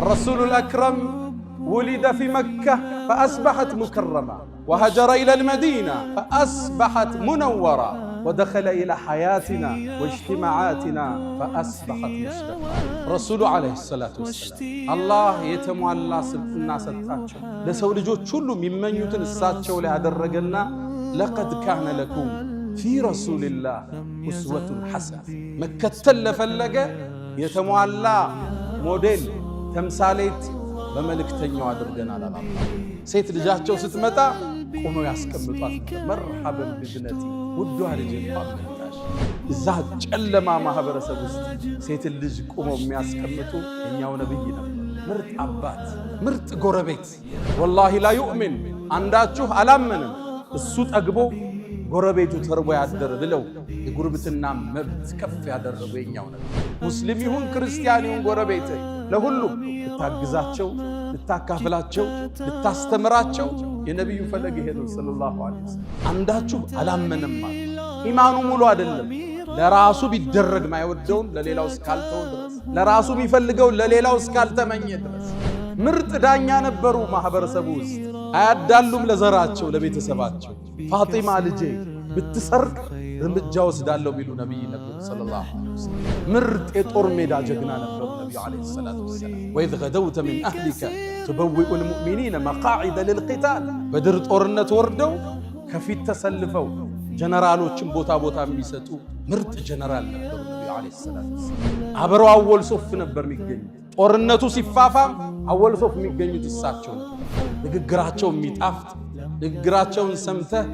الرسول الأكرم ولد في مكة فأصبحت مكرمة، وهجر إلى المدينة فأصبحت منورة، ودخل إلى حياتنا واجتماعاتنا فأصبحت مسلمة. رسول عليه الصلاة والسلام الله يتموالى الناس التاتشو لسول جو تشولو ممن يوتن الساتشو لأدرقنا لقد كان لكم في رسول الله أسوة حسنة. مكة لفلقة يتموالى موديل تمثاليت بملكتنيو أدرقنا لله. سيت لجاهتشو ستمتا قوموا ياسكمطات مرحبا بابنتي ودوها لجين قابلتاش الزهد جلما ማህበረሰብ ውስጥ ሴት ልጅ ቆመው የሚያስቀምጡ እኛው ነብይ ነው። ምርጥ አባት ምርጥ ጎረቤት والله لا يؤمن አንዳችሁ አላመንም እሱ ጠግቦ ጎረቤቱ ተርቦ ያደረ ብለው የጉርብትና መብት ከፍ ያደረገው የኛው ነብይ። ሙስሊም ይሁን ክርስቲያን ይሁን ጎረቤት ለሁሉም ልታግዛቸው ልታካፍላቸው ልታስተምራቸው የነብዩ ፈለግ ሄደው ሰለላሁ ዐለይሂ ወሰለም። አንዳችሁ አላመነም ማለት ኢማኑ ሙሉ አይደለም። ለራሱ ቢደረግ ማይወደውን ለሌላው እስካልተው ድረስ ለራሱ ቢፈልገው ለሌላው እስካልተመኘ ድረስ ምርጥ ዳኛ ነበሩ ማህበረሰቡ ውስጥ። አያዳሉም ለዘራቸው ለቤተሰባቸው። ፋጢማ ልጄ ብትሰርቅ እርምጃ ወስዳለሁ ቢሉ ነብይ ነብዩ ሰለላሁ ዐለይሂ ወሰለም። ምርጥ የጦር ሜዳ ጀግና ነበሩ ነብዩ ዐለይሂ ሰላቱ ወሰላም። ወኢዝ ገደውተ ሚን አህሊከ تبوئ المؤمنين مقاعد للقتال بدر ጦርነት ወርደው ከፊት ተሰልፈው ጀነራሎችን ቦታ ቦታ የሚሰጡ ምርጥ ጀነራል ነበሩ ነብዩ አለይሂ ሰላቱ ወሰለም። አብረው አወል ሶፍ ነበር የሚገኙ። ጦርነቱ ሲፋፋም አወል ሶፍ የሚገኙት እሳቸው ነበር። ንግግራቸው የሚጣፍጥ ንግግራቸውን ሰምተህ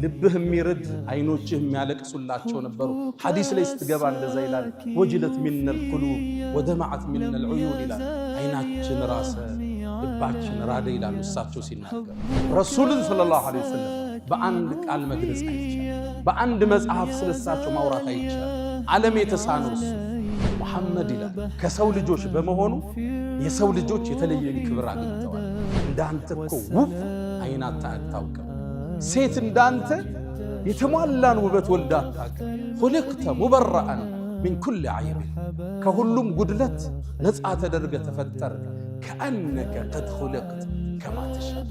ልብህ የሚርድ አይኖችህ የሚያለቅሱላቸው ነበሩ። ሐዲስ ላይ ስትገባ እንደዛ ይላል ወጅለት ሚነል ቁሉብ ወደማዓት ሚነል ዑዩን ይላል። አይናችን ራሰ ልባችን ራደ ይላሉ እሳቸው ሲናገሩ። ረሱልን ሰለላሁ ዐለይሂ ወሰለም በአንድ ቃል መግለጽ አይቻልም። በአንድ መጽሐፍ ስለሳቸው ማውራት አይቻልም። ዓለም የተሳነው እሱ መሐመድ ይላል። ከሰው ልጆች በመሆኑ የሰው ልጆች የተለየ ክብር አግኝተዋል። እንዳንተ እኮ ውብ አይናታ አታውቅም። ሴት እንዳንተ የተሟላን ውበት ወልዳ አታውቅም። خلقت مبرأ من كل عيب ከሁሉም ጉድለት ነፃ ተደርገ ተፈጠረ። كأنك قد خلقت كما تشاء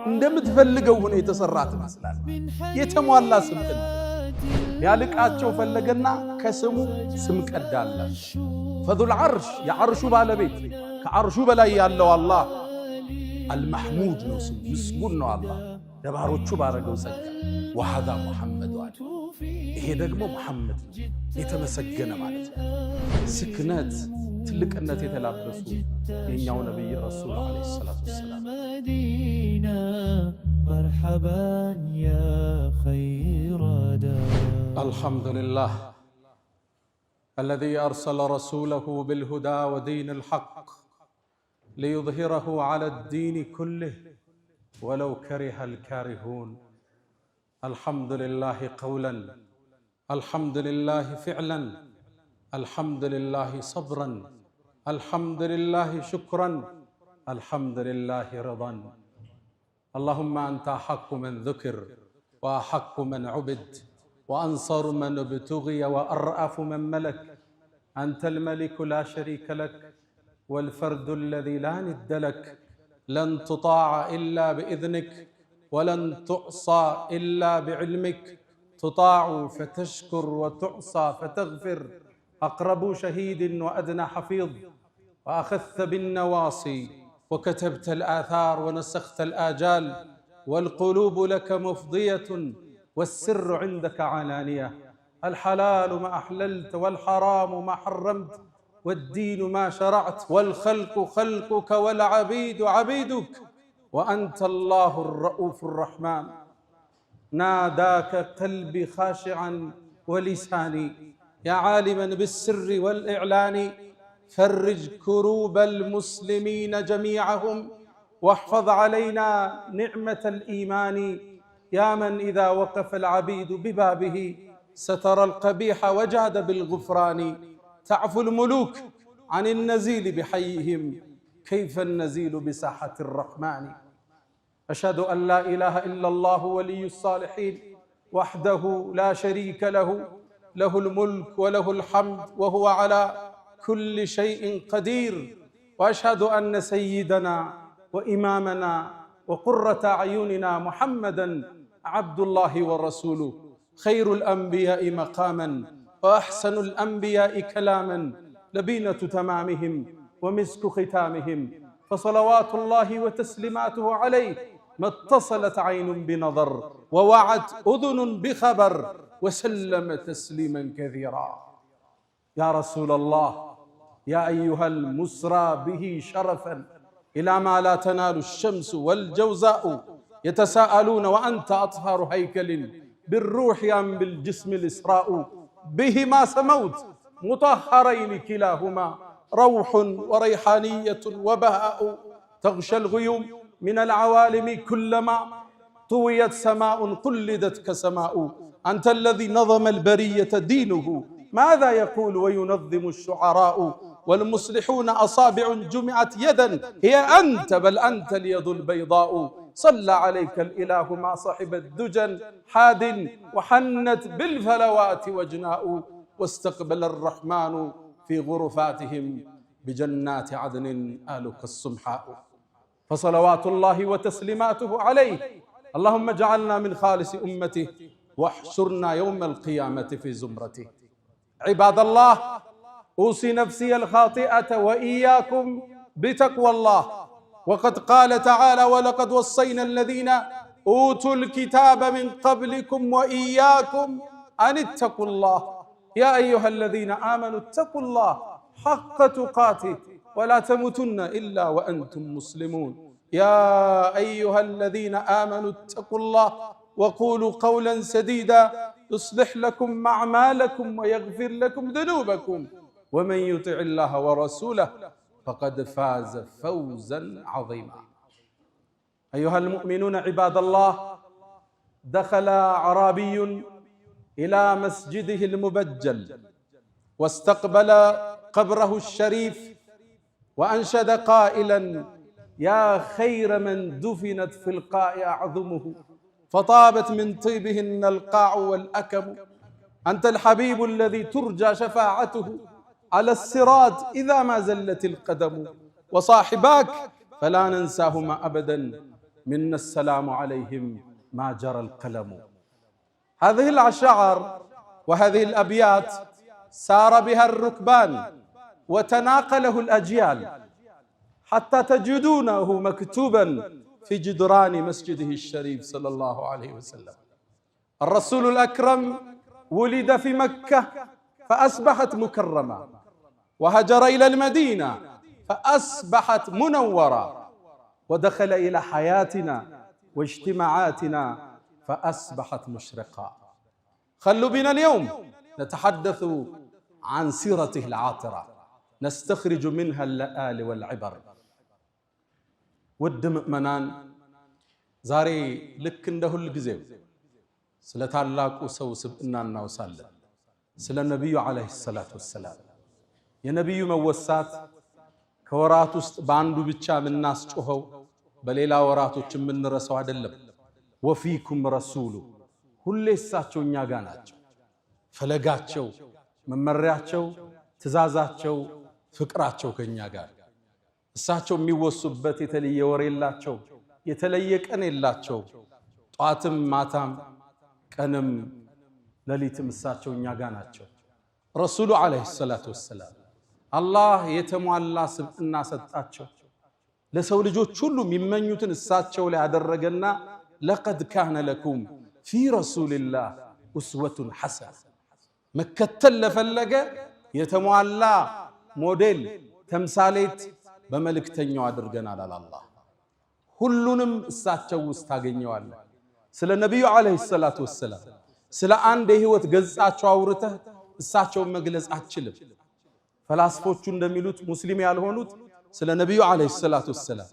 እንደምትፈልገው ሆነ የተሰራት መስላል። የተሟላ ስምጥን ያልቃቸው ፈለገና ከስሙ ስም ቀዳላች። فذو العرش የዓርሹ ባለቤት ከዓርሹ በላይ ያለው አላህ المحمود ነው ስሙ ምስጉን ነው አላህ ደባሮቹ ባረገው ጸጋ። وهذا محمد አለ ይሄ ደግሞ መሐመድ የተመሰገነ ማለት ነው። ስክነት ትልቅነት የተላበሱ የኛው ነብይ ረሱል አለይሂ ሰላቱ ወሰላም። مرحبا يا خير دار الحمد لله الذي أرسل رسوله بالهدى ودين الحق ليظهره على الدين كله ولو كره الكارهون. الحمد لله قولا الحمد لله فعلا الحمد لله صبرا الحمد لله شكرا الحمد لله رضا. اللهم أنت أحق من ذكر وأحق من عبد وأنصر من ابتغي وأرأف من ملك. أنت الملك لا شريك لك والفرد الذي لا ند لك. لن تطاع إلا بإذنك ولن تعصى إلا بعلمك. تطاع فتشكر وتعصى فتغفر. أقرب شهيد وأدنى حفيظ. وأخذت بالنواصي وكتبت الآثار ونسخت الآجال. والقلوب لك مفضية والسر عندك علانية. الحلال ما أحللت والحرام ما حرمت والدين ما شرعت والخلق خلقك والعبيد عبيدك. وأنت الله الرؤوف الرحمن. ناداك قلبي خاشعا ولساني يا عالما بالسر والإعلان. فرج كروب المسلمين جميعهم واحفظ علينا نعمة الإيمان. يا من إذا وقف العبيد ببابه ستر القبيح وجاد بالغفران. تعفو الملوك عن النزيل بحيهم كيف النزيل بساحة الرحمن. أشهد أن لا إله إلا الله ولي الصالحين وحده لا شريك له. له الملك وله الحمد وهو على كل شيء قدير. وأشهد أن سيدنا وإمامنا وقرة أعيننا محمدًا عبد الله ورسوله، خير الأنبياء مقامًا وأحسن الأنبياء كلامًا، لبينة تمامهم ومسك ختامهم، فصلوات الله وتسليماته عليه ما اتصلت عين بنظر ووعت أذن بخبر، وسلم تسليما كثيرا. يا رسول الله، يا أيها المسرى به شرفا إلى ما لا تنال الشمس والجوزاء، يتساءلون وأنت أطهر هيكل بالروح أم بالجسم الإسراء، بهما سموت مطهرين كلاهما، روح وريحانية وبهاء، تغشى الغيوم من العوالم كلما طويت سماء قلدت كسماء، أنت الذي نظم البرية دينه، ماذا يقول وينظم الشعراء، والمصلحون أصابع جمعت يدا، هي أنت بل أنت اليد البيضاء، صلى عليك الإله ما صحب الدجن حاد، وحنت بالفلوات وجناء، واستقبل الرحمن في غرفاتهم بجنات عدن آلك السمحاء، فصلوات الله وتسليماته عليه. اللهم اجعلنا من خالص أمته واحشرنا يوم القيامة في زمرته. عباد الله، أوصي نفسي الخاطئة وإياكم بتقوى الله، وقد قال تعالى: ولقد وصينا الذين أوتوا الكتاب من قبلكم وإياكم أن اتقوا الله، يا أيها الذين آمنوا اتقوا الله حق تقاته ولا تموتن إلا وأنتم مسلمون. يا أيها الذين آمنوا اتقوا الله وقولوا قولا سديدا يصلح لكم أعمالكم ويغفر لكم ذنوبكم، ومن يطع الله ورسوله فقد فاز فوزا عظيما. أيها المؤمنون عباد الله، دخل أعرابي إلى مسجده المبجل واستقبل قبره الشريف وأنشد قائلا: يا خير من دفنت في القاع أعظمه، فطابت من طيبهن القاع والأكم، أنت الحبيب الذي ترجى شفاعته على الصراط إذا ما زلت القدم، وصاحباك فلا ننساهما أبدا، منا السلام عليهم ما جرى القلم. هذه الأشعار وهذه الأبيات سار بها الركبان وتناقله الأجيال حتى تجدونه مكتوبا في جدران مسجده الشريف صلى الله عليه وسلم. الرسول الأكرم ولد في مكة فأصبحت مكرمة، وهجر إلى المدينة فأصبحت منورة، ودخل إلى حياتنا واجتماعاتنا فأصبحت مشرقة. خلوا بنا اليوم نتحدث عن سيرته العاطرة، نستخرج منها اللآل والعبر. ود مؤمنان، زاري لك እንደ ሁል ጊዜው ስለ ታላቁ ሰው ስብዕና እናወሳለን፣ ስለ ነብዩ አለይሂ ሰላቱ ወሰላም። የነብዩ መወሳት ከወራት ውስጥ በአንዱ ብቻ የምናስጮኸው በሌላ ወራቶች የምንረሳው አይደለም። ወፊኩም ረሱሉ፣ ሁሌ እሳቸው እኛ ጋር ናቸው። ፈለጋቸው፣ መመሪያቸው፣ ትእዛዛቸው፣ ፍቅራቸው ከኛ ጋር። እሳቸው የሚወሱበት የተለየ ወር የላቸው፣ የተለየ ቀን የላቸው። ጧትም ማታም ቀንም ሌሊትም እሳቸው እኛ ጋር ናቸው። ረሱሉ አለይሂ ሰላቱ ወሰላም አላህ የተሟላ ስብዕና ሰጣቸው። ለሰው ልጆች ሁሉ የሚመኙትን እሳቸው ላይ ያደረገና ለቀድ ካነ ለኩም ፊ ረሱልላህ ኡስወቱን ሐሰና፣ መከተል ለፈለገ የተሟላ ሞዴል ተምሳሌት በመልእክተኛው አድርገናል አላህ። ሁሉንም እሳቸው ውስጥ ታገኘዋለህ። ስለ ነብዩ አለይሂ ሰላቱ ወሰላም ስለ አንድ የህይወት ገጻቸው አውርተህ እሳቸውን መግለጽ አትችልም። ፈላስፎቹ እንደሚሉት ሙስሊም ያልሆኑት ስለ ነብዩ አለይሂ ሰላቱ ወሰላም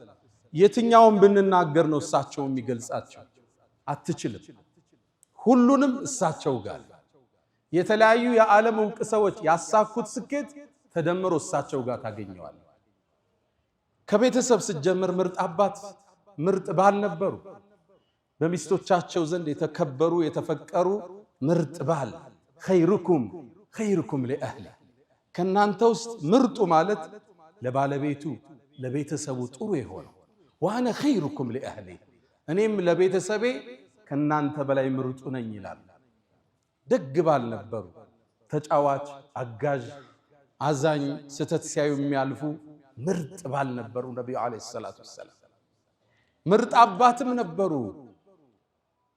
የትኛውን ብንናገር ነው እሳቸው የሚገልጻቸው? አትችልም። ሁሉንም እሳቸው ጋር የተለያዩ የዓለም ዕውቅ ሰዎች ያሳኩት ስኬት ተደምሮ እሳቸው ጋር ታገኘዋለህ። ከቤተሰብ ስትጀምር ምርጥ አባት ምርጥ ባል ነበሩ። በሚስቶቻቸው ዘንድ የተከበሩ የተፈቀሩ ምርጥ ባል። ኸይሩኩም ኸይሩኩም ሊአህሊ፣ ከናንተ ውስጥ ምርጡ ማለት ለባለቤቱ ለቤተሰቡ ጥሩ የሆነው ወአነ ኸይሩኩም ሊአህሊ እኔም ለቤተሰቤ ከናንተ በላይ ምርጡ ነኝ ይላል። ደግ ባል ነበሩ፣ ተጫዋች፣ አጋዥ፣ አዛኝ፣ ስተት ሲያዩ የሚያልፉ ምርጥ ባል ነበሩ ነብዩ አለይሂ ሰላቱ ወሰለም። ምርጥ አባትም ነበሩ።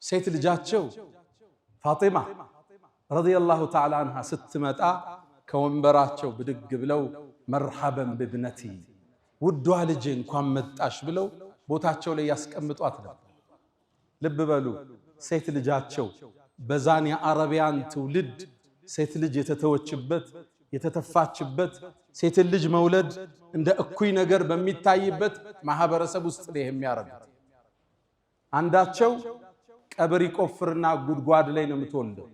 ሴት ልጃቸው ፋጢማ ረዲየላሁ ተዓላ አንሃ ስትመጣ ከወንበራቸው ብድግ ብለው መርሐበን ብብነቲ ውዷ ልጅ እንኳን መጣሽ ብለው ቦታቸው ላይ ያስቀምጧት ነበር። ልብ በሉ ሴት ልጃቸው በዛን የአረቢያን ትውልድ ሴት ልጅ የተተወችበት የተተፋችበት ሴት ልጅ መውለድ እንደ እኩይ ነገር በሚታይበት ማህበረሰብ ውስጥ ነው የሚያረጉት። አንዳቸው ቀብር ይቆፍርና ጉድጓድ ላይ ነው የምትወልደው።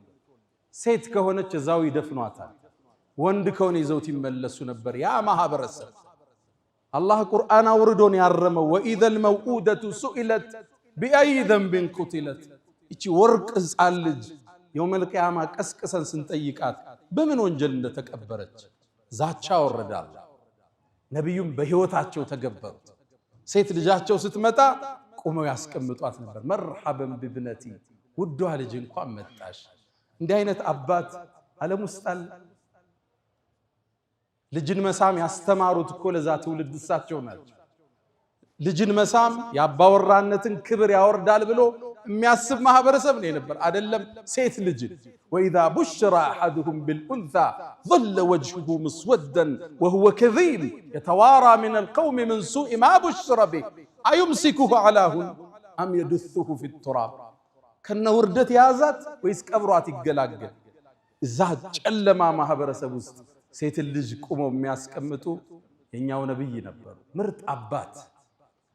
ሴት ከሆነች እዛው ይደፍኗታል። ወንድ ከሆነ ይዘውት ይመለሱ ነበር ያ ማህበረሰብ። አላህ ቁርአን አውርዶን ያረመው ወኢዘል መውኡደቱ ሱኢለት ቢአይ ዘንብን ቁቲለት። እቺ ወርቅ ሕፃን ልጅ የውመል ቂያማ ቀስቅሰን ስንጠይቃት በምን ወንጀል እንደተቀበረች ዛቻ ወረዳል። ነቢዩም በህይወታቸው ተገበሩት። ሴት ልጃቸው ስትመጣ ቆመው ያስቀምጧት ነበር። መርሐበን ብብነቲ ውዷ ልጅ እንኳን መጣሽ። እንዲህ አይነት አባት ዓለም ውስጥ አለ? ልጅን መሳም ያስተማሩት እኮ ለዛ ትውልድ እሳቸው ናቸው። ልጅን መሳም የአባወራነትን ክብር ያወርዳል ብሎ የሚያስብ ማህበረሰብ ነው የነበር። አይደለም ሴት ልጅን ወኢዛ ቡሽራ አሐዱሁም ቢልኡንሳ ظل وجهه مسودا وهو كظيم يتوارى من القوم من سوء ما بشر به أيمسكه على هون أم يدثه في التراب ከነ ውርደት ያዛት ወይስ ቀብሯት ይገላገል? እዛ ጨለማ ማህበረሰብ ውስጥ ሴት ልጅ ቆመው የሚያስቀምጡ የኛው ነብይ ነበሩ። ምርጥ አባት፣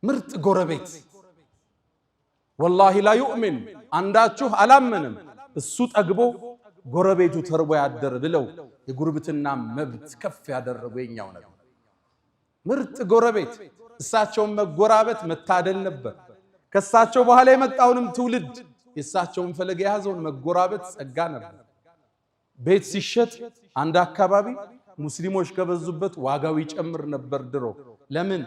ምርጥ ጎረቤት። ወላሂ ላ ዩእሚን አንዳችሁ አላመንም እሱ ጠግቦ ጎረቤቱ ተርቦ ያደረ ብለው የጉርብትና መብት ከፍ ያደረጉ የኛው ነብይ ምርጥ ጎረቤት። እሳቸውን መጎራበት መታደል ነበር። ከሳቸው በኋላ የመጣውንም ትውልድ የሳቸውን ፈለግ የያዘውን መጎራበት ጸጋ ነበር። ቤት ሲሸጥ አንድ አካባቢ ሙስሊሞች ከበዙበት ዋጋው ይጨምር ነበር ድሮ። ለምን?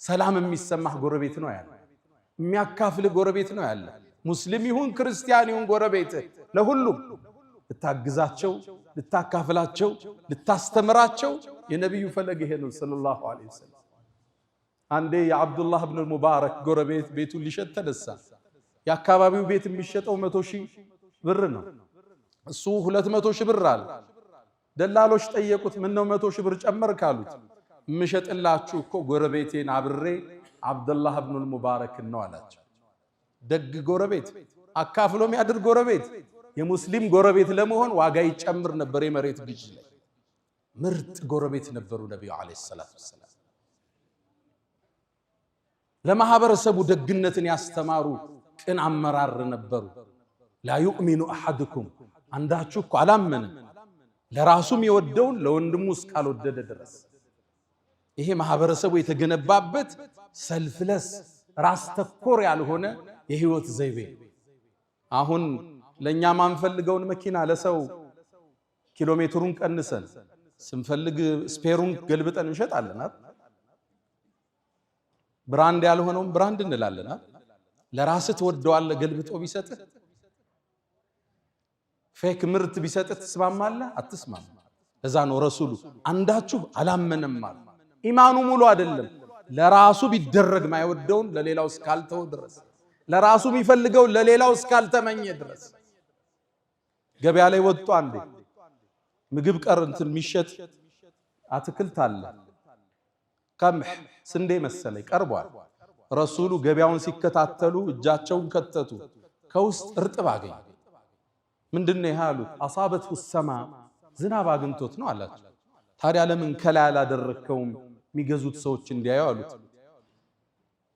ሰላም የሚሰማህ ጎረቤት ነው ያለ፣ የሚያካፍል ጎረቤት ነው ያለ። ሙስሊም ይሁን ክርስቲያን ይሁን ጎረቤት ለሁሉም ልታግዛቸው፣ ልታካፍላቸው፣ ልታስተምራቸው የነብዩ ፈለግ ይሄ ነው ሰለላሁ ዐለይሂ ወሰለም። አንዴ የአብዱላህ ኢብኑ ሙባረክ ጎረቤት ቤቱን ሊሸጥ ተነሳ። የአካባቢው ቤት የሚሸጠው 100,000 ብር ነው። እሱ 200,000 ብር አለ። ደላሎች ጠየቁት፣ ምን ነው 100,000 ብር ጨመር ካሉት፣ የምሸጥላችሁ እኮ ጎረቤቴን አብሬ አብዱላህ ኢብኑ ሙባረክ ነው አላቸው። ደግ ጎረቤት፣ አካፍሎ የሚያድር ጎረቤት። የሙስሊም ጎረቤት ለመሆን ዋጋ ይጨምር ነበር የመሬት ግዢ ላይ። ምርጥ ጎረቤት ነበሩ ነብዩ አለይሂ ሰላቱ ወሰላም። ለማህበረሰቡ ደግነትን ያስተማሩ ቅን አመራር ነበሩ። ላ ዩእሚኑ አሐድኩም አንዳችሁ እኮ አላመንም ለራሱም የወደውን ለወንድሙ እስካልወደደ ድረስ። ይሄ ማህበረሰቡ የተገነባበት ሰልፍለስ ራስ ተኮር ያልሆነ የህይወት ዘይቤ። አሁን ለኛ ማንፈልገውን መኪና ለሰው ኪሎሜትሩን ቀንሰን ስንፈልግ ስፔሩን ገልብጠን እንሸጣለን። ብራንድ ያልሆነውን ብራንድ እንላለን። ለራስህ ትወደዋለህ ገልብጦ ቢሰጥህ። ፌክ ምርት ቢሰጥህ ትስማማለህ? አትስማማ። ለዛ ነው ረሱሉ አንዳችሁ አላመነም ማለት ኢማኑ ሙሉ አይደለም። ለራሱ ቢደረግ ማይወደውን ለሌላው እስካልተው ድረስ፣ ለራሱ የሚፈልገው ለሌላው እስካልተመኘ ድረስ። ገበያ ላይ ወጡ አንዴ ምግብ ቀርንትን የሚሸጥ አትክልት አለ። ቀምህ ስንዴ መሰለኝ ቀርቧል። ረሱሉ ገበያውን ሲከታተሉ እጃቸውን ከተቱ። ከውስጥ እርጥብ አገኙ። ምንድነው ይሄ አሉት። አሳበቱ ሰማ ዝናብ አግኝቶት ነው አላቸው። ታዲያ ለምን ከላይ አላደረከውም የሚገዙት ሰዎች እንዲያዩ አሉት።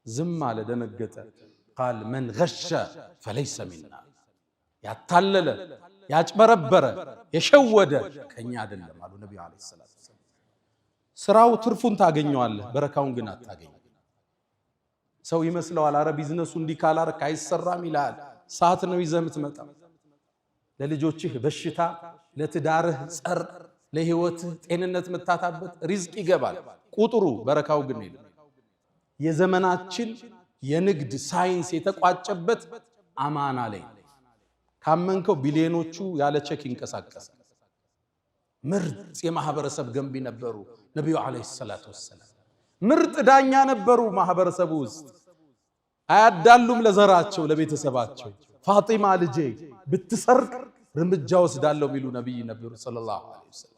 ዝም አለ፣ ደነገጠ። ቃል መን ገሸ ፈለይሰ ሚና ያታለለ ያጭበረበረ የሸወደ ከኛ አይደለም አሉ ነብዩ አለይሂ ሰላቱ ወሰለም። ስራው ትርፉን ታገኘዋለህ፣ በረካውን ግን አታገኝ። ሰው ይመስለዋል አረ ቢዝነሱ እንዲህ ካላረክ አይሰራም ይላል። ሰዓት ነው ይዘህ የምትመጣው። ለልጆችህ በሽታ፣ ለትዳርህ ጸር፣ ለህይወትህ ጤንነት መታታበት ሪዝቅ ይገባል። ቁጥሩ በረካው ግን የዘመናችን የንግድ ሳይንስ የተቋጨበት አማና ላይ ካመንከው ቢሊዮኖቹ ያለ ቼክ ይንቀሳቀሳል። ምርጥ የማህበረሰብ ገንቢ ነበሩ ነብዩ አለይሂ ሰላቱ ወሰለም። ምርጥ ዳኛ ነበሩ ማህበረሰቡ ውስጥ። አያዳሉም ለዘራቸው ለቤተሰባቸው። ፋጢማ ልጄ ብትሰርቅ እርምጃ ወስዳለሁ ሚሉ ነብይ ነበሩ ሰለላሁ ዐለይሂ ወሰለም።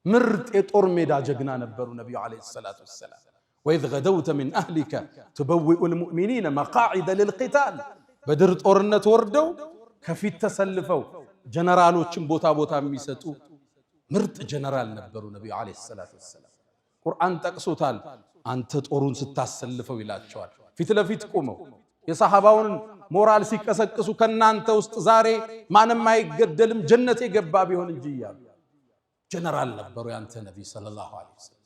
ምርጥ የጦር ሜዳ ጀግና ነበሩ ነብዩ አለይሂ ሰላቱ ወሰለም። وإذ غدوت من أهلك تبوئ المؤمنين مقاعد للقتال بدر ጦርነት ወርደው ከፊት ተሰልፈው ጀነራሎችን ቦታ ቦታ የሚሰጡ ምርጥ ጀነራል ነበሩ ነብዩ አለይሂ ሰላቱ ወሰለም። ቁርአን ጠቅሶታል። አንተ ጦሩን ስታሰልፈው ይላቸዋል። ፊት ለፊት ቆመው የሰሃባውን ሞራል ሲቀሰቅሱ ከናንተ ውስጥ ዛሬ ማንም አይገደልም ጀነት የገባ ቢሆን እንጂ ይያሉ ጀነራል ነበሩ ያንተ ነብይ ሰለላሁ ዐለይሂ ወሰለም።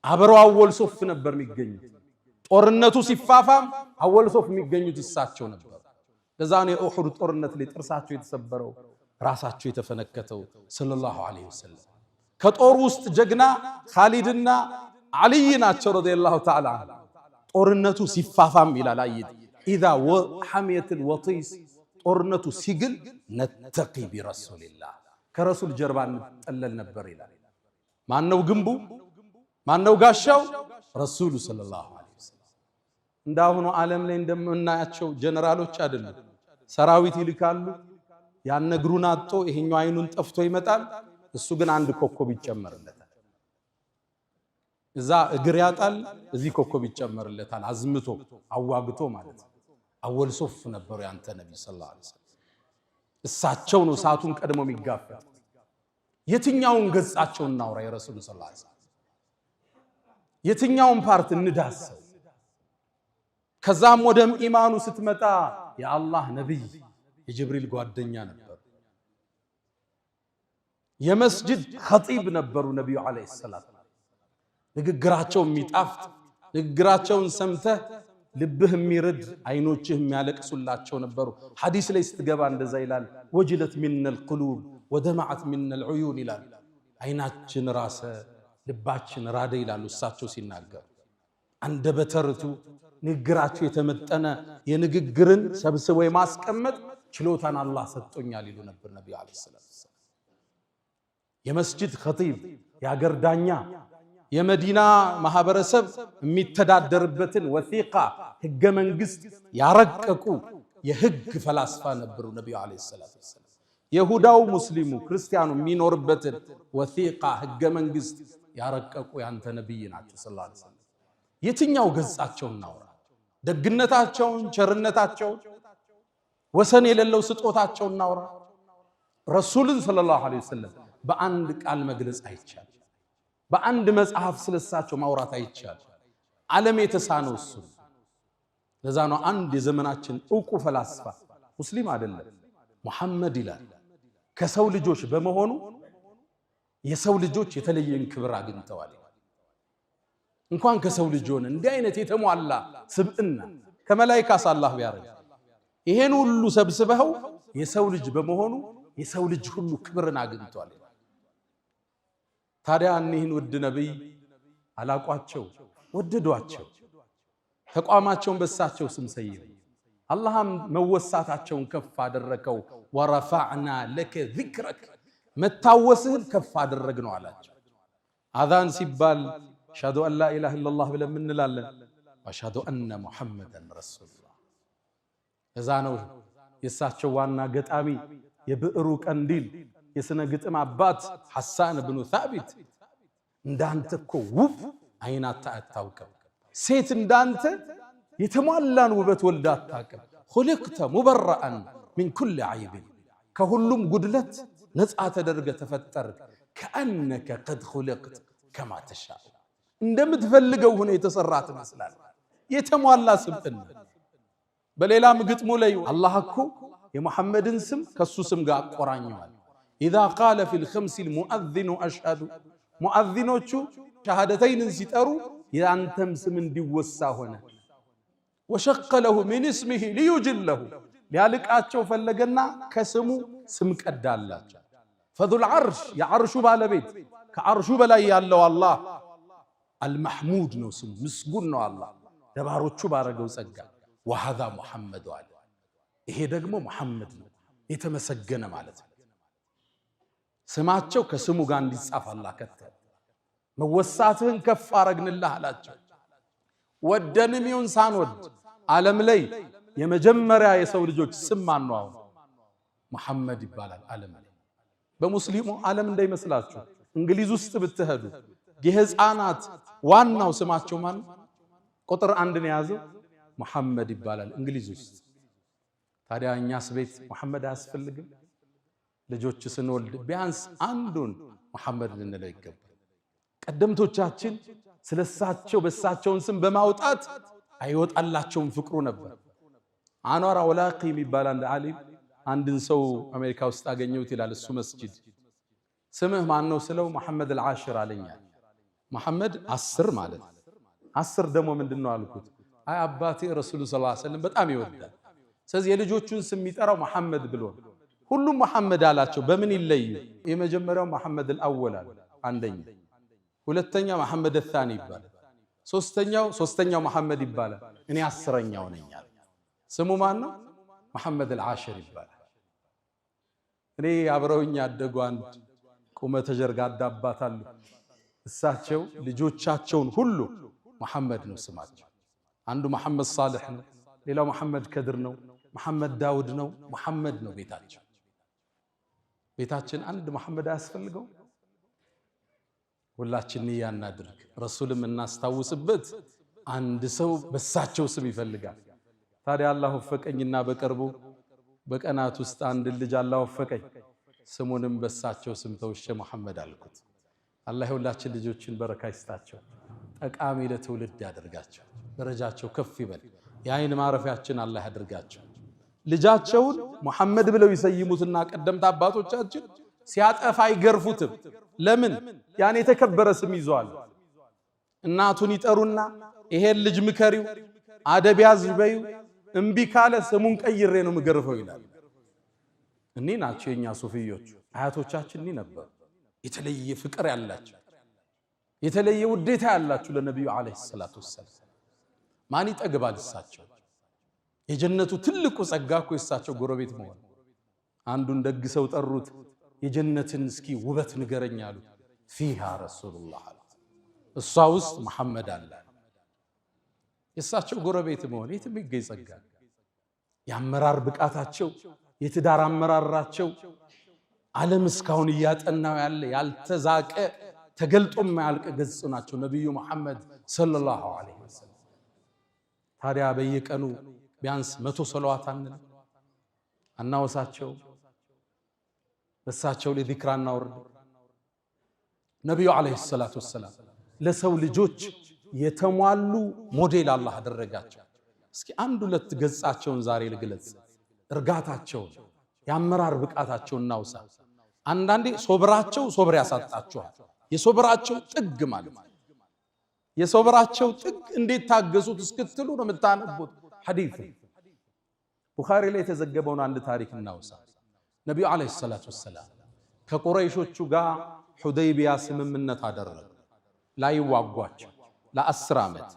አብረው አወል ሶፍ ነበር የሚገኙት። ጦርነቱ ሲፋፋም አወል ሶፍ የሚገኙት እሳቸው ነበር። ለዛ ነው የኡሁድ ጦርነት ላይ ጥርሳቸው የተሰበረው ራሳቸው የተፈነከተው ሰለላሁ ዐለይሂ ወሰለም። ከጦር ውስጥ ጀግና ኻሊድና አልይ ናቸው ረዲየላሁ ተዓላ ዐንሁ። ጦርነቱ ሲፋፋም ይላል አይት ኢዛ ወሐሚየት الوطيس ጦርነቱ ሲግል ነተቂ ቢረሱልላህ ከረሱል ጀርባ እንጠለል ነበር ይላል። ማነው ግንቡ? ማነው ጋሻው? ረሱሉ ሰለላሁ ዐለይሂ ወሰለም። እንዳሁኑ ዓለም ላይ እንደምናያቸው ጀነራሎች አይደሉም። ሰራዊት ይልካሉ። ያነግሩን አጥቶ ይሄኛው አይኑን ጠፍቶ ይመጣል። እሱ ግን አንድ ኮከብ ይጨመርለታል። እዛ እግር ያጣል፣ እዚህ ኮከብ ይጨመርለታል። አዝምቶ አዋግቶ ማለት ነው። አወል ሶፍ ነበሩ ያንተ ነብይ ሰለላሁ ዐለይሂ ወሰለም። እሳቸው ነው ሰዓቱን ቀድሞ የሚጋፈጥ። የትኛውን ገጻቸውን እናውራ የረሱል ሰለላሁ ዐለይሂ ወሰለም? የትኛውን ፓርት እንዳሰው? ከዛም ወደ ኢማኑ ስትመጣ የአላህ ነብይ የጅብሪል ጓደኛ ነበሩ። የመስጂድ ኸጢብ ነበሩ ነብዩ አለይሂ ሰላም። ንግግራቸው የሚጣፍጥ ንግግራቸውን ሰምተህ ልብህ የሚርድ አይኖችህ የሚያለቅሱላቸው ነበሩ። ሐዲስ ላይ ስትገባ እንደዛ ይላል ወጅለት ሚነል ቁሉብ ወደማዓት ሚነል ዑዩን ይላል። አይናችን ራሰ ልባችን ራደ ይላሉ እሳቸው ሲናገሩ። አንደበተ ርቱዕ ንግግራቸው የተመጠነ የንግግርን ሰብስቦ የማስቀመጥ ችሎታን አላህ ሰጥቶኛል ይሉ ነበር ነብዩ አለይሂ ሰላም። የመስጂድ ኸጢብ የአገር ዳኛ የመዲና ማህበረሰብ የሚተዳደርበትን ወሲቃ ህገ መንግስት ያረቀቁ የህግ ፈላስፋ ነበሩ ነብዩ አለይሂ ሰላም። ይሁዳው ሙስሊሙ ክርስቲያኑ የሚኖርበትን ወሲቃ ህገ መንግስት ያረቀቁ ያንተ ነብይ ናቸው ሰለላሁ ዐለይሂ ወሰለም። የትኛው ገጻቸውን እናውራ? ደግነታቸውን፣ ቸርነታቸውን፣ ወሰን የሌለው ስጦታቸውን እናውራ? ረሱልን ሰለላሁ ዐለይሂ ወሰለም በአንድ ቃል መግለጽ አይቻልም። በአንድ መጽሐፍ ስለሳቸው ማውራት አይቻልም። ዓለም የተሳነው እሱ። ለዛ ነው አንድ የዘመናችን ዕውቁ ፈላስፋ ሙስሊም አይደለም ሙሐመድ ይላል ከሰው ልጆች በመሆኑ የሰው ልጆች የተለየን ክብር አግኝተዋል። እንኳን ከሰው ልጅ ሆነ እንዲህ አይነት የተሟላ ስብዕና ከመላእክት አላህ ቢያረግ ይሄን ሁሉ ሰብስበው የሰው ልጅ በመሆኑ የሰው ልጅ ሁሉ ክብርን አግኝቷል። ታዲያ እኒህን ውድ ነብይ አላቋቸው ወደዷቸው። ተቋማቸውን በሳቸው ስም ሰየሙ። አላህም መወሳታቸውን ከፍ አደረከው። ወረፈዕና ለከ ዚክረክ መታወስህን ከፍ አደረግ ነው አላቸው። አዛን ሲባል አሽሀዱ አን ላ ኢላሃ ኢለላህ ብለን እንላለን። ወአሽሀዱ አነ ሙሐመደን ረሱሉላህ። እዛ ነው የሳቸው ዋና ገጣሚ የብዕሩ ቀንዲል የስነ ግጥም አባት ሐሳን ብኑ ሳቢት እንዳንተ እኮ ውብ አይናታ አታውቅም፣ ሴት እንዳንተ የተሟላን ውበት ወልዳ አታውቅም። ኹልቅተ ሙበረአን ሚን ኩል ዐይብ ከሁሉም ጉድለት ነፃ ተደርገ ተፈጠር። ከአነከ ቀድ ኹልቅት ከማ ተሻእ እንደምትፈልገው ሆነ የተሰራ ትመስላል። የተሟላ ስብዕና። በሌላም ግጥሙ ላይ አላህ እኮ የሙሐመድን ስም ከሱ ስም ጋር አቆራኘዋል። ኢዛ ቃለ ፊል ኸምሲል ሙአዚኑ አሽሀዱ ሙአዚኖቹ ሸሃደተይንን ሲጠሩ የአንተም ስም እንዲወሳ ሆነ። ወሸቀ ለሁ ሚን እስሚሂ ሊዩጅለሁ ሊያልቃቸው ፈለገና ከስሙ ስም ቀዳላቸው። ፈዙል ዐርሽ የዐርሹ ባለቤት ከአርሹ በላይ ያለው አላህ አልመሕሙድ ነው ስሙ፣ ምስጉን ነው አላህ ለባሮቹ ባረገው ጸጋ። ወሃዛ ሙሐመድ አለ፣ ይሄ ደግሞ ሙሐመድ ነው የተመሰገነ ማለት ነው። ስማቸው ከስሙ ጋር እንዲጻፍ አላህ ከተለ። መወሳትህን ከፍ አረግንልህ አላቸው። ወደንም ይሁን ሳንወድ ዓለም ላይ የመጀመሪያ የሰው ልጆች ስም ማን ነው? አሁን ሙሐመድ ይባላል ዓለም ላይ። በሙስሊሙ ዓለም እንዳይመስላችሁ እንግሊዝ ውስጥ ብትሄዱ የህፃናት ዋናው ስማቸው ማን ቁጥር 1 ነው የያዘው? ሙሐመድ ይባላል እንግሊዝ ውስጥ። ታዲያ እኛስ ቤት ሙሐመድ አያስፈልግም? ልጆች ስንወልድ ቢያንስ አንዱን ሙሐመድ ልንለው ይገባል። ቀደምቶቻችን ስለሳቸው በሳቸውን ስም በማውጣት አይወጣላቸውም ፍቅሩ ነበር። አንዋር አውላቂ የሚባል አንድ ዓሊም አንድን ሰው አሜሪካ ውስጥ አገኘሁት ይላል። እሱ መስጂድ ስምህ ማን ነው ስለው መሐመድ አልዓሽር አለኛል። መሐመድ 10 ማለት 10 ደግሞ ምንድነው አልኩት። አይ አባቴ ረሱል ሰለላሁ ዐለይሂ ወሰለም በጣም ይወዳል፣ ስለዚህ የልጆቹን ስም የሚጠራው መሐመድ ብሎ ሁሉም መሐመድ አላቸው። በምን ይለዩ? የመጀመሪያው መሐመድ አልአወል አለ አንደኛ፣ ሁለተኛ መሐመድ الثاني ይባላል፣ ሶስተኛው መሐመድ ይባላል። እኔ 10ኛው ነኝ አለ። ስሙ ማን ነው? መሐመድ አልዓሽር ይባላል። እኔ አብረውኝ ያደጉ አንድ ቁመተ ጀርጋዳ አባት አሉ። እሳቸው ልጆቻቸውን ሁሉ መሐመድ ነው ስማቸው። አንዱ መሐመድ ሳልሕ ነው፣ ሌላው መሐመድ ከድር ነው፣ መሐመድ ዳውድ ነው፣ መሐመድ ነው ቤታቸው። ቤታችን አንድ መሐመድ አያስፈልገው? ሁላችን ንያ እናድርግ፣ ረሱልም እናስታውስበት። አንድ ሰው በሳቸው ስም ይፈልጋል። ታዲያ አላህ ወፈቀኝና በቅርቡ በቀናት ውስጥ አንድ ልጅ አላህ ወፈቀኝ፣ ስሙንም በሳቸው ስም ተውሼ መሐመድ አልኩት። አላህ ሁላችን ልጆችን በረካ ይስጣቸው፣ ጠቃሚ ለትውልድ ያደርጋቸው፣ ደረጃቸው ከፍ ይበል፣ የአይን ማረፊያችን አላህ ያደርጋቸው። ልጃቸውን መሐመድ ብለው ይሰይሙትና ቀደምት አባቶቻችን ሲያጠፋ አይገርፉትም። ለምን? ያን የተከበረ ስም ይዟል። እናቱን ይጠሩና ይሄን ልጅ ምከሪው፣ አደብ ያዝ በይው፣ እምቢ ካለ ስሙን ቀይሬ ነው ምገርፈው ይላል። እኔ ናቸው የኛ ሱፊዮች አያቶቻችን እኔ ነበሩ። የተለየ ፍቅር ያላቸው የተለየ ውዴታ ያላቸው ለነብዩ አለይሂ ሰላቱ ወሰለም። ማን ይጠግባል እሳቸው? የጀነቱ ትልቁ ጸጋ እኮ እሳቸው ጎረቤት መሆን። አንዱን ደግ ሰው ጠሩት፣ የጀነትን እስኪ ውበት ንገረኝ አሉ። ፊሃ ረሱሉላህ አሉት፣ እሷ ውስጥ መሐመድ አለ። የእሳቸው ጎረቤት መሆን የትም ይገኝ ጸጋ። የአመራር ብቃታቸው፣ የትዳር አመራራቸው ዓለም እስካሁን እያጠናው ያለ ያልተዛቀ ተገልጦ የማያልቅ ገጽ ናቸው ነብዩ መሐመድ ሰለላሁ ዐለይሂ ወሰለም። ታዲያ በየቀኑ ቢያንስ 100 ሰለዋት አናወሳቸው፣ በሳቸው ላይ ዚክር እናወርድ። ነብዩ ዐለይሂ ሰላቱ ወሰላም ለሰው ልጆች የተሟሉ ሞዴል አላህ አደረጋቸው። እስኪ አንድ ሁለት ገጻቸውን ዛሬ ልግለጽ። እርጋታቸውን፣ የአመራር ብቃታቸውን እናውሳ። አንዳንዴ ሶብራቸው ሶብር ያሳጣቸዋል። የሶብራቸው ጥግ ማለት የሶብራቸው ጥግ እንዴት ታገሱት እስክትሉ ነው የምታነቡት። ሐዲስ ቡኻሪ ላይ የተዘገበውን አንድ ታሪክ እናውሳ። ነብዩ አለይሂ ሰላቱ ወሰላም ከቁረይሾቹ ጋር ሁደይቢያ ስምምነት አደረጉ ላይዋጓቸው ለ10 ዓመት።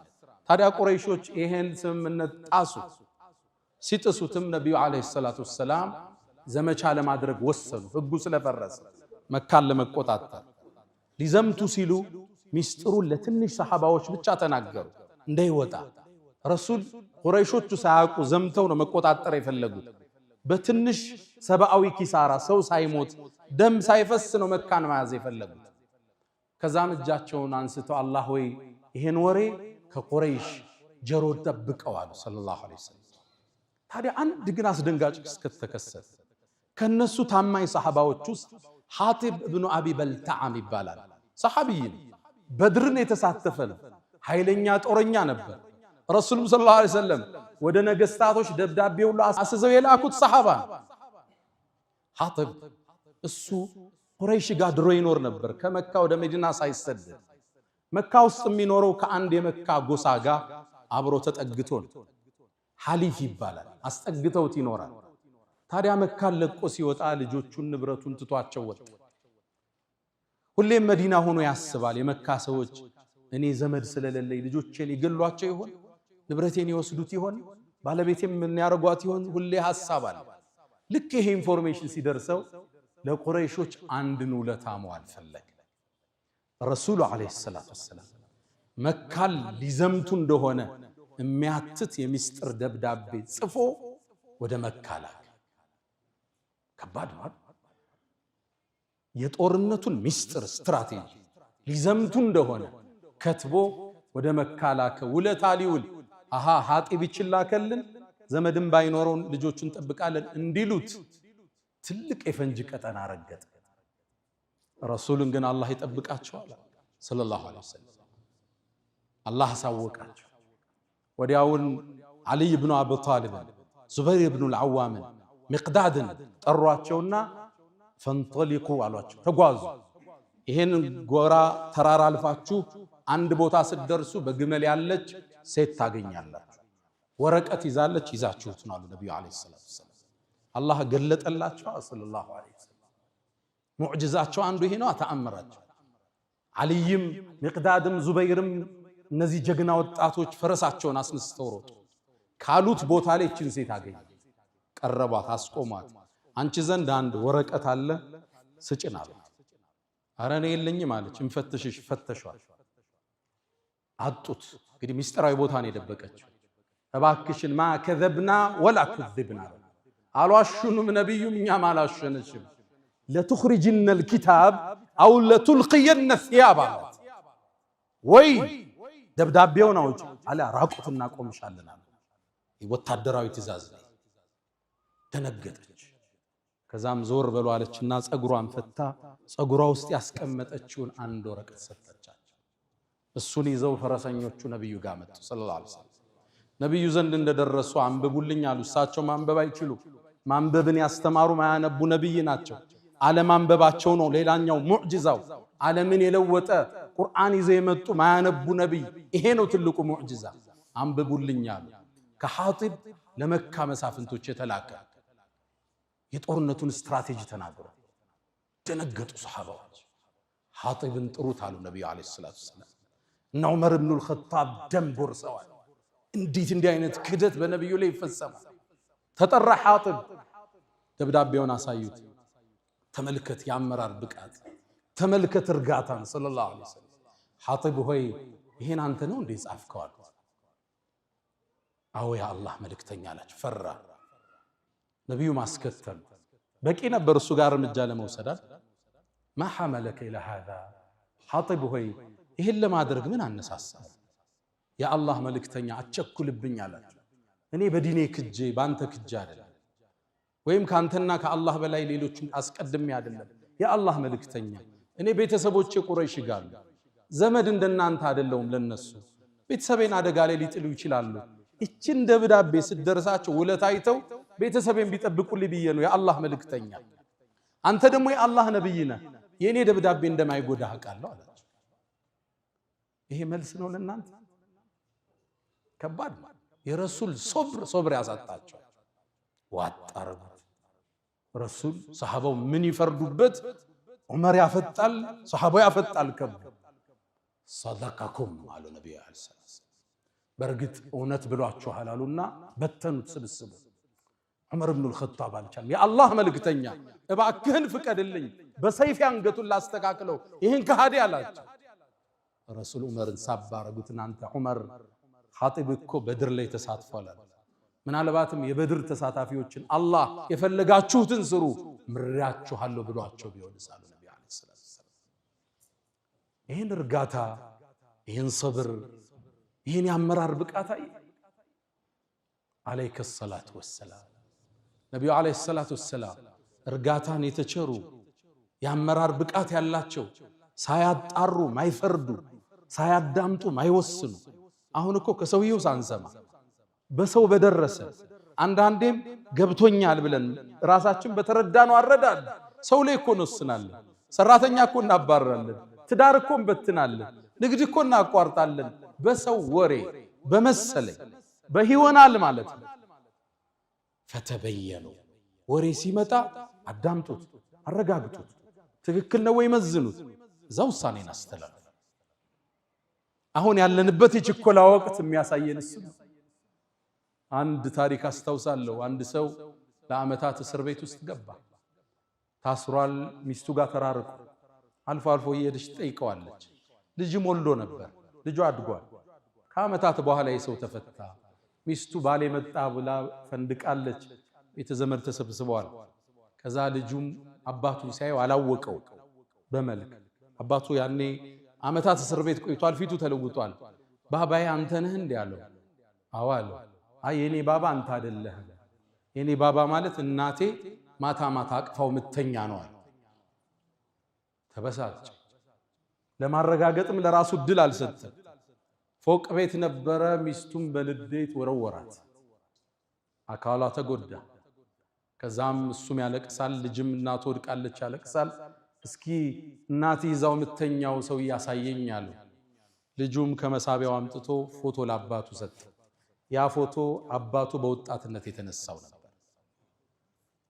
ታዲያ ቁረይሾች ይሄን ስምምነት ጣሱ። ሲጥሱትም ነብዩ አለይሂ ሰላቱ ወሰላም ዘመቻ ለማድረግ ወሰኑ። ህጉ ስለፈረሰ መካን ለመቆጣጠር ሊዘምቱ ሲሉ ሚስጥሩን ለትንሽ ሰሃባዎች ብቻ ተናገሩ እንዳይወጣ። ረሱል ቁረይሾቹ ሳያውቁ ዘምተው ነው መቆጣጠር የፈለጉት። በትንሽ ሰብአዊ ኪሳራ ሰው ሳይሞት ደም ሳይፈስ ነው መካን መያዝ የፈለጉት። ከዛም እጃቸውን አንስተው አላህ ወይ ይሄን ወሬ ከቁረይሽ ጀሮ ጠብቀው አሉ ሰለላሁ ዐለይሂ ወሰለም። ታዲያ አንድ ግን አስደንጋጭ ክስተት ተከሰተ። ከነሱ ታማኝ ሰሃባዎች ውስጥ ሐቲብ ኢብኑ አቢ በልተዓም ይባላል። ሰሃቢይ በድርን የተሳተፈ ነው። ኃይለኛ ጦረኛ ነበር። ረሱሉም ሰለላሁ ዐለይሂ ወሰለም ወደ ነገስታቶች ደብዳቤ ሁሉ አስዘው የላኩት ሰሃባ። ሐቲብ እሱ ቁረይሽ ጋር ድሮ ይኖር ነበር። ከመካ ወደ መዲና ሳይሰደድ መካ ውስጥ የሚኖረው ከአንድ የመካ ጎሳ ጋር አብሮ ተጠግቶ ነው። ሐሊፍ ይባላል። አስጠግተውት ይኖራል። ታዲያ መካን ለቆ ሲወጣ ልጆቹን ንብረቱን ትቷቸው ወጣ። ሁሌም መዲና ሆኖ ያስባል የመካ ሰዎች እኔ ዘመድ ስለሌለኝ ልጆቼን ይገሏቸው ይሆን ንብረቴን ይወስዱት ይሆን ባለቤቴም ምን ያርጓት ይሆን ሁሌ ሐሳብ አለ ልክ ይሄ ኢንፎርሜሽን ሲደርሰው ለቁረይሾች አንድን ውለታ መዋል ፈለገ ረሱሉ አለይሂ ሰላቱ ወሰለም መካል ሊዘምቱ እንደሆነ የሚያትት የሚስጥር ደብዳቤ ጽፎ ወደ መካ ላከ ከባድ ነው የጦርነቱን ሚስጥር ስትራቴጂ ሊዘምቱ እንደሆነ ከትቦ ወደ መካ ላከ ውለታ ሊውል ሐጢብ ይችላከልን ዘመድም ባይኖረው ልጆቹን ጠብቃለን እንዲሉት ትልቅ የፈንጅ ቀጠና ረገጠ ረሱልን ግን አላህ ይጠብቃቸዋል ሰለላሁ ዐለይሂ ወሰለም አላህ ሳወቃቸው ወዲያውን አሊ ኢብኑ አቢ ጣሊብ ዙበይር ኢብኑ አልዓዋም ሚቅዳድን ጠሯቸውና ፈንጠሊቁ አሏቸው ተጓዙ ይሄን ጎራ ተራራ አልፋችሁ አንድ ቦታ ስትደርሱ በግመል ያለች ሴት ታገኛላችሁ ወረቀት ይዛለች ይዛችሁት ነው አሉ ነብዩ አለይሂ ሰላቱ ወሰለም አላህ ገለጠላቸው ሰለላሁ ዐለይሂ ወሰለም ሙዕጂዛቸው አንዱ ይሄ ነው ተአምራቸው አልይም ሚቅዳድም ዙበይርም እነዚህ ጀግና ወጣቶች ፈረሳቸውን አስነስተው ሮጡ ካሉት ቦታ ላይ እቺን ሴት አገኙ ቀረቧት አስቆሟት አንቺ ዘንድ አንድ ወረቀት አለ ስጭን አሉ አረኔ የለኝም አለች እንፈትሽሽ ፈተሿል አጡት እንግዲህ ሚስጥራዊ ቦታ ነው የደበቀችው እባክሽን ማ ከذبنا ولا كذبنا አልዋሹንም ነብዩም እኛም አላሸነሽም ለትخرجن الكتاب او لتلقين الثياب ወይ ደብዳቤውን አውጪ አለ ራቁትና ቆምሻለና ወታደራዊ ትእዛዝ ነው ተነገጠች ከዛም ዞር በሉ አለችና ጸጉሯን ፈታ ጸጉሯ ውስጥ ያስቀመጠችውን አንድ ወረቀት ሰጠቻቸው እሱን ይዘው ፈረሰኞቹ ነብዩ ጋር መጡ ሰለላሁ ዐለይሂ ወሰለም ነብዩ ዘንድ እንደደረሱ አንብቡልኝ አሉ እሳቸው ማንበብ አይችሉ ማንበብን ያስተማሩ ማያነቡ ነብይ ናቸው አለማንበባቸው ነው ሌላኛው ሙዕጂዛው ዓለምን የለወጠ ቁርአን ይዘው የመጡ ማያነቡ ነብይ ይሄ ነው ትልቁ ሙዕጂዛ አንብቡልኝ አሉ ከሐጢብ ለመካ መሳፍንቶች የተላከ የጦርነቱን ስትራቴጂ ተናገሩ ደነገጡ ሱሐባዎች ሐጢብን ጥሩት አሉ ነብዩ አለይሂ ሰላቱ ወሰለም እና ዑመር ኢብኑ አልኸጣብ ደም ጎርሰዋል እንዴት እንዲህ አይነት ክደት በነብዩ ላይ ይፈጸማል ተጠራ ሐጢብ ደብዳቤውን አሳዩት ተመልከት ያመራር ብቃት ተመልከት እርጋታን ሰለላሁ ዐለይሂ ወሰለም ሐጢብ ሆይ ይሄን አንተ ነው እንዴ ጻፍከው አሉት አዎ ያ አላህ መልእክተኛ አላችሁ ፈራ ነብዩ ማስከተል በቂ ነበር እሱ ጋር እርምጃ ለመውሰድ ما حملك الى هذا ሐጢብ ሆይ ይሄን ለማድረግ ምን አነሳሳ ያ አላህ መልእክተኛ አቸኩልብኝ አላችሁ እኔ በዲኔ ክጄ ባንተ ክጄ አይደለም ወይም ካንተና ከአላህ በላይ ሌሎችን አስቀድሜ አይደለም ያ አላህ መልእክተኛ እኔ ቤተሰቦቼ ቁረይሽ ጋር ዘመድ እንደናንተ አይደለም ለነሱ ቤተሰቤን አደጋ ላይ ሊጥሉ ይችላሉ እቺን ደብዳቤ ሲደርሳቸው ውለታይተው ቤተሰቤን ቢጠብቁልኝ ብዬ ነው ያ አላህ መልእክተኛ አንተ ደግሞ ያ አላህ ነብይ ነህ የኔ ደብዳቤ እንደማይጎዳ አውቃለሁ አላቸው ይሄ መልስ ነው ለናንተ ከባድ የረሱል ሶብር ያሳጣቸው ዋጣረጉት ረሱል ሰሃባው ምን ይፈርዱበት ዑመር ያፈጣል ሰሃባው ያፈጣል ከብ ሰደቀኩም አሉ ነብዩ አለይሂ ሰላም በርግጥ እውነት ብሏችኋል አሉና በተኑት ስብስቡ ዑመር ኢብኑ አልኸጣብ አልቻለም ያ አላህ መልእክተኛ እባክህን ፍቀድልኝ በሰይፍ አንገቱን ላስተካክለው ይሄን ከሃዲ አላቸው ረሱል ዑመርን ሳባረጉት እናንተ ዑመር ሐጢብ እኮ በድር ላይ ተሳትፏል ምናልባትም የበድር ተሳታፊዎችን አላህ የፈለጋችሁትን ስሩ ምራችኋለሁ ብሏቸው ቢሆንሳሉ ነብዩ አለይሂ ሰላም ይሄን እርጋታ ይሄን ሰብር ይሄን ያመራር ብቃታይ አለይከ ሰላቱ ወሰላም ነብዩ አለይሂ ሰላቱ ወሰላም እርጋታን የተቸሩ ያመራር ብቃት ያላቸው ሳያጣሩ ማይፈርዱ ሳያዳምጡ ማይወስኑ አሁን እኮ ከሰውየው ሳንሰማ በሰው በደረሰ አንዳንዴም ገብቶኛል ብለን ራሳችን በተረዳነው አረዳል ሰው ላይ እኮ እንወስናለን ሰራተኛ እኮ እናባረራለን ትዳር እኮ እንበትናለን ንግድ እኮ እናቋርጣለን በሰው ወሬ በመሰለኝ በህይወናል ማለት ነው ፈተበየኑ ወሬ ሲመጣ አዳምጡት አረጋግጡት ትክክል ነው ወይ መዝኑት እዛው ውሳኔን አስተላልፍ። አሁን ያለንበት የችኮላ ወቅት የሚያሳየን እሱ ነው። አንድ ታሪክ አስታውሳለሁ። አንድ ሰው ለዓመታት እስር ቤት ውስጥ ገባ። ታስሯል። ሚስቱ ጋር ተራርቆ አልፎ አልፎ እየሄደች ትጠይቀዋለች። ልጅም ወልዶ ነበር። ልጁ አድጓል። ከዓመታት በኋላ የሰው ተፈታ። ሚስቱ ባሌ መጣ ብላ ፈንድቃለች። ቤተ ዘመድ ተሰብስበዋል። ከዛ ልጁም አባቱ ሲያየው አላወቀው በመልክ። አባቱ ያኔ ዓመታት እስር ቤት ቆይቷል። ፊቱ ተለውጧል። ባባዬ አንተ ነህ እንዴ አለው። አዎ አለው። አይ የኔ ባባ አንተ አይደለህም። የኔ ባባ ማለት እናቴ ማታ ማታ አቅፋው ምተኛ ነው አለ። ተበሳጨ። ለማረጋገጥም ለራሱ ድል አልሰጠም። ፎቅ ቤት ነበረ። ሚስቱም በልዴት ወረወራት። አካሏ ተጎዳ። ከዛም እሱም ያለቅሳል። ልጅም እናቱ ወድቃለች ያለቅሳል። እስኪ እናት ይዛው ምተኛው ሰው ያሳየኝ አለ። ልጁም ከመሳቢያው አምጥቶ ፎቶ ለአባቱ ሰጠ። ያ ፎቶ አባቱ በወጣትነት የተነሳው ነበር።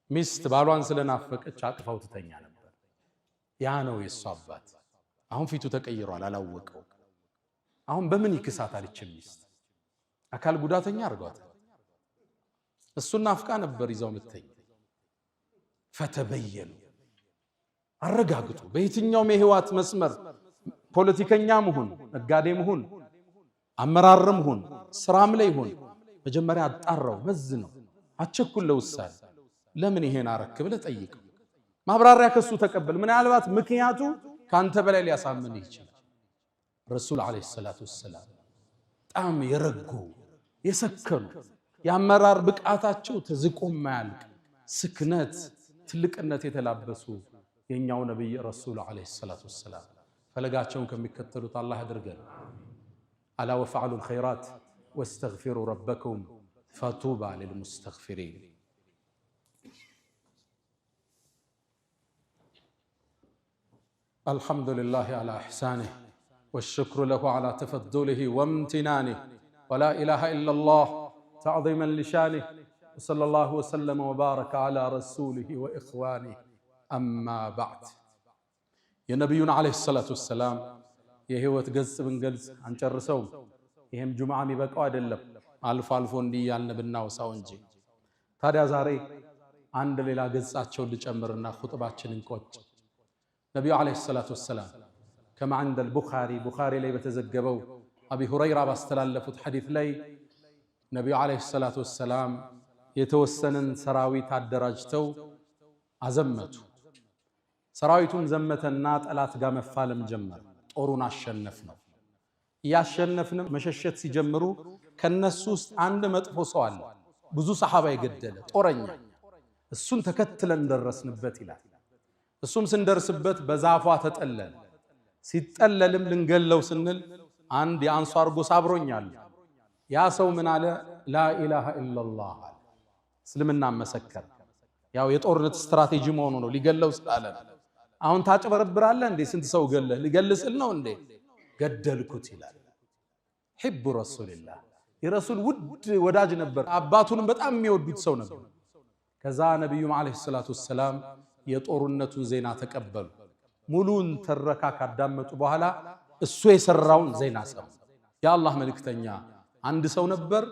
ሚስት ባሏን ስለናፈቀች አቅፋው ትተኛ ነበር። ያ ነው የሱ አባት። አሁን ፊቱ ተቀይሯል፣ አላወቀው። አሁን በምን ይክሳታል? እቺ ሚስት አካል ጉዳተኛ አርጓታል። እሱን ናፍቃ ነበር ይዛው ምተኛ። ፈተበየኑ አረጋግጡ። በየትኛውም የህይወት መስመር ፖለቲከኛም ሁን፣ ነጋዴም ሁን፣ አመራርም ሁን፣ ስራም ላይ ሁን፣ መጀመሪያ አጣራው፣ መዝነው፣ አቸኩል ለውሳኔ። ለምን ይሄን አረክ ብለህ ጠይቀው። ማብራሪያ ከሱ ተቀበል። ምናልባት ምክንያቱ ካንተ በላይ ሊያሳምን ይችላል። ረሱል አለይሂ ሰላቱ ወሰላም በጣም የረጉ የሰከኑ የአመራር ብቃታቸው ተዝቆ ማያልቅ ስክነት ትልቅነት የተላበሱ የኛው ነብይ ረሱል አለይሂ ሰላቱ ወሰላም ፈለጋቸውን ከሚከተሉት አላህ ያድርገን። አላ ወፈዐሉ الخيرات واستغفروا ربكم فطوبى للمستغفرين። الحمد لله على إحسانه والشكر له على تفضله وامتنانه ولا إله إلا الله تعظيما لشانه وصلى الله وسلم وبارك على رسوله وإخوانه أما بعد. يا نبينا عليه الصلاة والسلام የህይወት ገጽ ብንገልጽ አንጨርሰውም። ይሄም ጁምዓ የሚበቃው አይደለም፣ አልፎ አልፎ እንዲህ ያልን ብናወሳው እንጂ። ታዲያ ዛሬ አንድ ሌላ ገጻቸውን ልጨምርና ኹጥባችንን ቆጭ። ነቢዩ ዓለይሂ ሰላቱ ወሰላም ከማ عند البخاري ቡኻሪ ላይ በተዘገበው አቢ ሁረይራ ባስተላለፉት ሐዲስ ላይ ነቢዩ ዓለይሂ ሰላቱ ወሰላም የተወሰነን ሰራዊት አደራጅተው አዘመቱ። ሰራዊቱን ዘመተና ጠላት ጋር መፋለም ጀመረ። ጦሩን አሸነፍነው። ያሸነፍነው መሸሸት ሲጀምሩ ከነሱ ውስጥ አንድ መጥፎ ሰው አለ፣ ብዙ ሰሃባ የገደለ ጦረኛ። እሱን ተከትለን ደረስንበት ይላል። እሱም ስንደርስበት በዛፏ ተጠለለ። ሲጠለልም ልንገለው ስንል አንድ የአንሷር ጎሳ አብሮኛል። ያ ሰው ምን አለ? ላ ኢላሃ ኢላላህ አለ። እስልምና መሰከረ። ያው የጦርነት ስትራቴጂ መሆኑ ነው። ሊገለው ስላለ አሁን ታጭበረብራለህ እንዴ? ስንት ሰው ገለህ? ሊገልስል ነው እንዴ? ገደልኩት ይላል። ሒቡ ረሱልላህ የረሱል ውድ ወዳጅ ነበር። አባቱንም በጣም የሚወዱት ሰው ነበር። ከዛ ነብዩም አለይሂ ሰላቱ ወሰላም የጦርነቱን ዜና ተቀበሉ። ሙሉን ተረካ ካዳመጡ በኋላ እሱ የሰራውን ዜና ሰሙ። የአላህ መልእክተኛ አንድ ሰው ነበር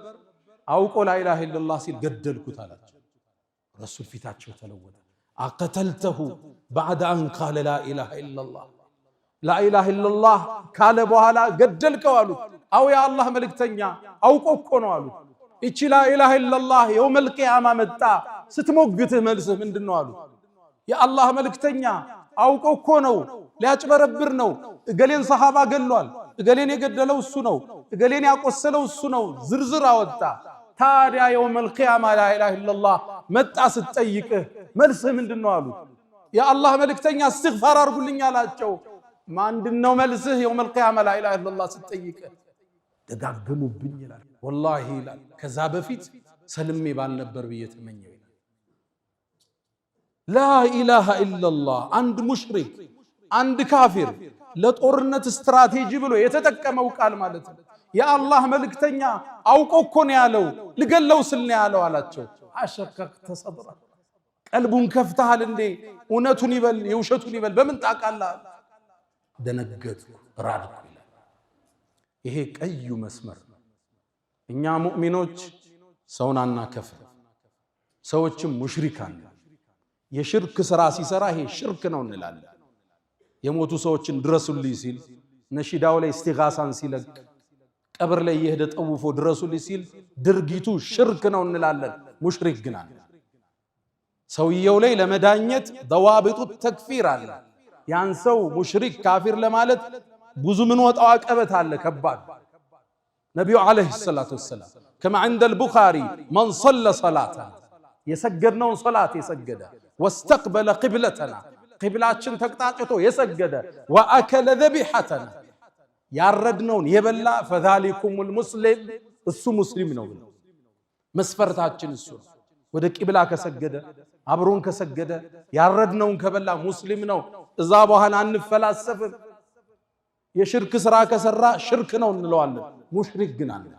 አውቆ ላ ኢላሃ ኢላላህ ሲል ገደልኩት አላቸው። ረሱል ፊታቸው ተለወጠ። አቀተልተሁ ባዕድ አን ቃለ ላ ኢላሃ ኢላላህ ላ ኢላሃ ኢላላህ ካለ በኋላ ገደልከው አሉት። አው የአላህ መልእክተኛ አውቆ እኮ ነው አሉት። እቺ ላ ኢላሃ ኢላላህ የውመል ቂያማ መጣ ስትሞግትህ መልስህ ምንድነው አሉት። የአላህ መልእክተኛ አውቆ እኮ ነው፣ ሊያጭበረብር ነው። እገሌን ሰሃባ ገሏል፣ እገሌን የገደለው እሱ ነው፣ እገሌን ያቆሰለው እሱ ነው፣ ዝርዝር አወጣ። ታዲያ የውመል ቂያማ ላ ኢላሃ ኢላላህ መጣ ስትጠይቅህ መልስህ ምንድነው አሉት። የአላህ መልእክተኛ እስትግፋር አድርጉልኝ አላቸው። ምንድነው መልስህ? የውመል ቂያማ ላ ኢላሃ ኢላላህ ስትጠይቅህ ደጋገሙብኝ ይላል። ወላሂ ይላል ከዛ በፊት ሰልሜ ባልነበር ብዬ ተመኘው። ላ ኢላሃ ኢላላህ አንድ ሙሽሪክ አንድ ካፊር ለጦርነት ስትራቴጂ ብሎ የተጠቀመው ቃል ማለት ነው። የአላህ መልእክተኛ አውቆ እኮ ነው ያለው፣ ልገለው ስል ነው ያለው አላቸው። አሸከክተ ሰድራ ቀልቡን ከፍተሃል እንዴ? እውነቱን ይበል የውሸቱን ይበል በምን ታውቃለህ? ደነገጥኩ ራድኩ ይላል። ይሄ ቀዩ መስመር ነው። እኛ ሙእሚኖች ሰውን አናከፍር፣ ሰዎችም ሙሽሪካን የሽርክ ስራ ሲሰራ ይሄ ሽርክ ነው እንላለን። የሞቱ ሰዎችን ድረሱልኝ ሲል ነሺዳው ላይ እስቲጋሳን ሲለቅ ቀብር ላይ የሄደ ጠውፎ ድረሱልኝ ሲል ድርጊቱ ሽርክ ነው እንላለን። ሙሽሪክ ግን አለ። ሰውየው ላይ ለመዳኘት ضوابط ተክፊር አለ። ያን ሰው ሙሽሪክ ካፊር ለማለት ብዙ ምን ወጣው አቀበት አለ ከባድ። ነብዩ አለይሂ ሰላቱ ወሰላም كما عند البخاري من صلى صلاتنا የሰገድነውን ሶላት የሰገደ واستقبل قبلتنا قبلاتችን ተቅጣጭቶ የሰገደ واكل ذبيحتنا ያረድነውን የበላ فذلكم المسلم እሱ ሙስሊም ነው። መስፈርታችን እሱ ወደ ቂብላ ከሰገደ አብሮን ከሰገደ ያረድነውን ከበላ ሙስሊም ነው። እዛ በኋላ አንፈላሰፍም። የሽርክ ስራ ከሰራ ሽርክ ነው እንለዋለን። ሙሽሪክ ግን አለ።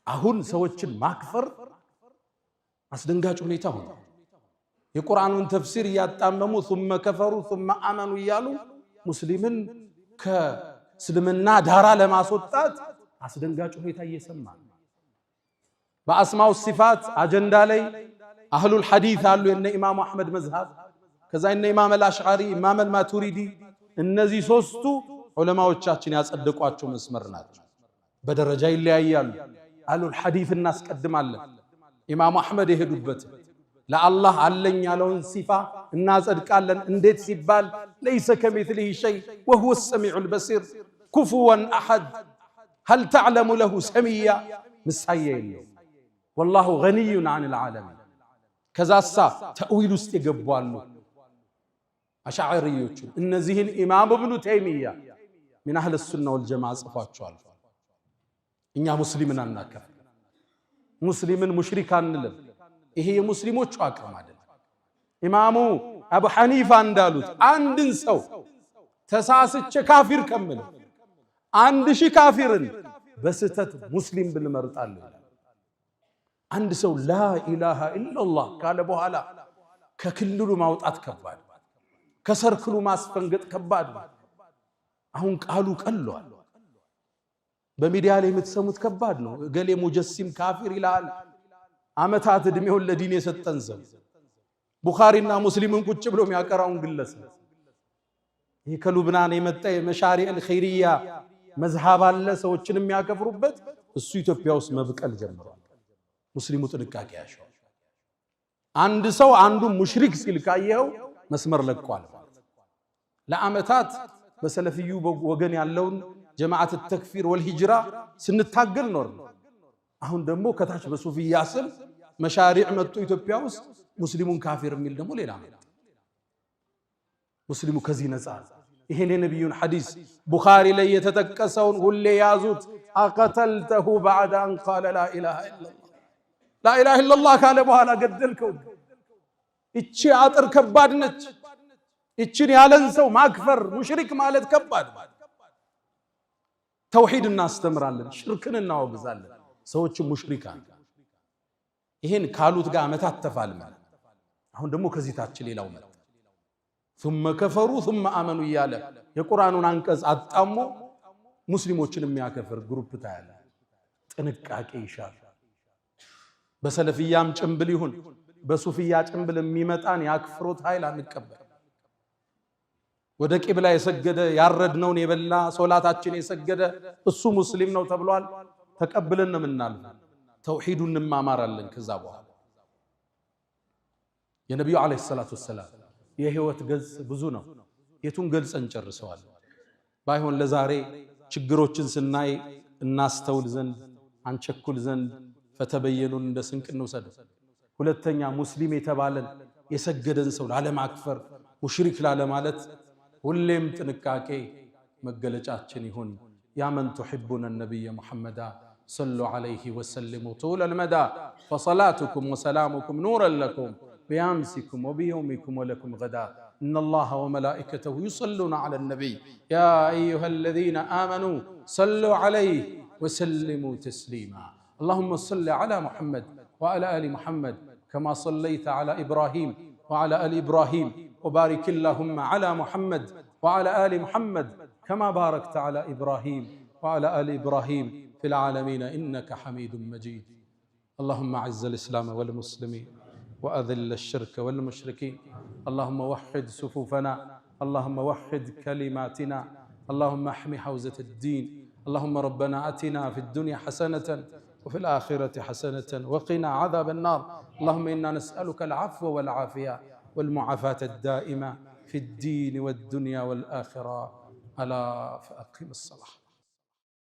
አሁን ሰዎችን ማክፈር አስደንጋጭ ሁኔታ ሆነ። የቁርአኑን ተፍሲር እያጣመሙ ثم كفروا ثم آمنوا እያሉ ሙስሊምን ከእስልምና ዳራ ለማስወጣት አስደንጋጭ ሁኔታ እየሰማ በአስማው ሲፋት አጀንዳ ላይ አህሉል ሐዲስ አሉ። የነ ኢማሙ አህመድ መዝሃብ፣ ከዛ የነ ኢማም አልአሽዓሪ፣ ኢማም አልማቱሪዲ፣ እነዚህ ሶስቱ ዑለማዎቻችን ያጸደቋቸው መስመር ናቸው። በደረጃ ይለያያሉ። አህሉል ሐዲስ እናስቀድማለን። ኢማሙ አህመድ የሄዱበት ለአላህ አለኝ ያለውን ሲፋ እናጸድቃለን። እንዴት ሲባል ለይሰ ከሚስሊሂ ሸይ ወሁወ ሰሚዑል በሲር ኩፉወን አሐድ ሀል ተዕለሙ ለሁ ሰሚያ ምሳያ የለው ወላሁ ገኒዩን ዐኒል ዓለሚን። ከዛሳ ተእዊል ውስጥ የገባሉ አሽዓሪዮቹ። እነዚህን ኢማም ኢብኑ ተይሚያ ሚን አህለ ሱና ወልጀማዓ ጽፏቸዋል። እኛ ሙስሊምን አናከፍ፣ ሙስሊምን ሙሽሪክ አንልም። ይሄ የሙስሊሞቹ አቅም አይደለም። ኢማሙ አቡ ሐኒፋ እንዳሉት አንድን ሰው ተሳስቼ ካፊር ከምለው 1000 ካፊርን በስተት ሙስሊም ብንመርጣለሁ። አንድ ሰው ላ ኢላሃ ኢላላህ ካለ በኋላ ከክልሉ ማውጣት ከባድ፣ ከሰርክሉ ማስፈንገጥ ከባድ። አሁን ቃሉ ቀሏል። በሚዲያ ላይ የምትሰሙት ከባድ ነው። እገሌ ሙጀሲም ካፊር ይላል። ዓመታት እድሜውን ለዲን የሰጠን ሰው ቡኻሪና ሙስሊምን ቁጭ ብሎ የሚያቀራውን ግለሰብ ይህ ከሉብናን የመጣ የመሻሪዕ ኸይሪያ መዝሃብ አለ ሰዎችን የሚያከፍሩበት። እሱ ኢትዮጵያ ውስጥ መብቀል ጀምሯል። ሙስሊሙ ጥንቃቄ ያሻው። አንድ ሰው አንዱ ሙሽሪክ ሲል ካየው መስመር ለቋል። ለዓመታት በሰለፊዩ ወገን ያለውን ጀማዓት ተክፊር ወልሂጅራ ስንታገል ኖር። አሁን ደግሞ ከታች በሱፊያ ስም መሻሪዕ መጡ ኢትዮጵያ ውስጥ ሙስሊሙን ካፊር የሚል ደግሞ ሌላ ነው። ሙስሊሙ ከዚህ ነፃ። ይሄን የነብዩን ሐዲስ ቡኻሪ ላይ የተጠቀሰውን ሁሌ ያዙት። አቀተልተሁ بعد ان قال لا اله الا الله لا اله الا الله ካለ በኋላ ገደልከው። እቺ አጥር ከባድ ነች። እቺን ያለን ሰው ማክፈር ሙሽሪክ ማለት ከባድ። ተውሂድ እናስተምራለን፣ ሽርክን እናወግዛለን። ሰዎች ሙሽሪካን ይሄን ካሉት ጋር ዓመታት ተፋልመን አሁን ደግሞ ከዚህ ታች ሌላው መጣ። ثم كفروا ثم آمنوا እያለ የቁርአኑን አንቀጽ አጣሞ ሙስሊሞችን የሚያከፍር ግሩፕ ታያለ። ጥንቃቄ ይሻል። በሰለፊያም ጭምብል ይሁን በሱፊያ ጭምብል የሚመጣን ያክፍሮት ኃይል አንቀበል። ወደ ቂብላ የሰገደ ያረድነውን የበላ ሶላታችን የሰገደ እሱ ሙስሊም ነው ተብሏል። ተቀብለን ነው የምናልፈው። ተውሂዱን እንማማራለን። ከዛ በኋላ የነብዩ አለይሂ ሰላቱ ወሰላም የህይወት ገጽ ብዙ ነው። የቱን ገልጸን ጨርሰዋል? ባይሆን ለዛሬ ችግሮችን ስናይ እናስተውል ዘንድ አንቸኩል ዘንድ ፈተበየኑን እንደ ስንቅ እንውሰድ። ሁለተኛ ሙስሊም የተባለን የሰገደን ሰው ላለማክፈር ሙሽሪክ ላለማለት ሁሌም ጥንቃቄ መገለጫችን ይሁን። ያ መን ቱሒቡነ ነቢየ ሙሐመዳ ሰሉ ዐለይሂ ወሰሊሙ ጡለል መዳ ፈሰላቱኩም ወሰላሙኩም ኑረን ለኩም بأمسكم وبيومكم ولكم غدا إن الله وملائكته يصلون على النبي يا أيها الذين آمنوا صلوا عليه وسلموا تسليما اللهم صل على محمد وعلى آل محمد كما صليت على إبراهيم وعلى آل إبراهيم وبارك اللهم على محمد وعلى آل محمد كما باركت على إبراهيم وعلى آل إبراهيم في العالمين إنك حميد مجيد. اللهم أعز الإسلام والمسلمين وأذل الشرك والمشركين. اللهم وحد صفوفنا، اللهم وحد كلماتنا، اللهم احمِ حوزة الدين. اللهم ربنا آتنا في الدنيا حسنة وفي الآخرة حسنة وقنا عذاب النار. اللهم إنا نسألك العفو والعافية والمعافاة الدائمة في الدين والدنيا والآخرة. ألا فأقم الصلاة.